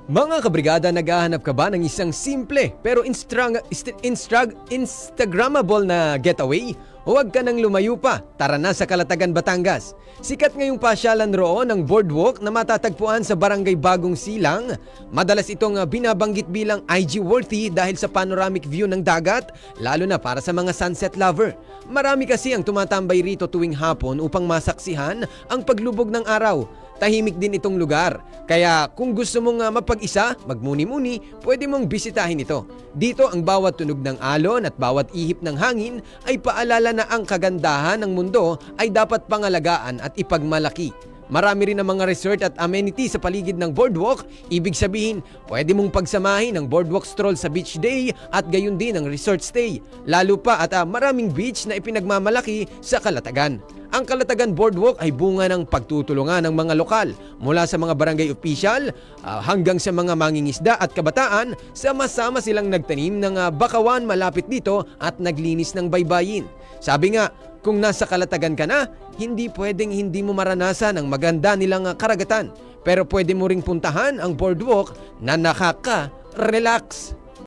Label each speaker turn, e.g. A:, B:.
A: Mga kabrigada, naghahanap ka ba ng isang simple pero Instagrammable na getaway? Huwag ka nang lumayo pa, tara na sa Calatagan, Batangas. Sikat ngayong pasyalan roon ang boardwalk na matatagpuan sa Barangay Bagong Silang. Madalas itong binabanggit bilang IG worthy dahil sa panoramic view ng dagat, lalo na para sa mga sunset lover. Marami kasi ang tumatambay rito tuwing hapon upang masaksihan ang paglubog ng araw. Tahimik din itong lugar, kaya kung gusto mong mapag-isa, magmuni-muni, pwede mong bisitahin ito. Dito ang bawat tunog ng alon at bawat ihip ng hangin ay paalala na ang kagandahan ng mundo ay dapat pangalagaan at ipagmalaki. Marami rin ang mga resort at amenities sa paligid ng boardwalk. Ibig sabihin, pwede mong pagsamahin ang boardwalk stroll sa beach day at gayon din ang resort stay. Lalo pa at maraming beach na ipinagmamalaki sa Calatagan. Ang Calatagan Boardwalk ay bunga ng pagtutulungan ng mga lokal mula sa mga barangay official hanggang sa mga mangingisda at kabataan. Sama-sama silang nagtanim ng bakawan malapit dito at naglinis ng baybayin. Sabi nga, kung nasa Calatagan ka na, hindi pwedeng hindi mo maranasan ang maganda nilang karagatan. Pero pwede mo ring puntahan ang boardwalk na nakaka-relax.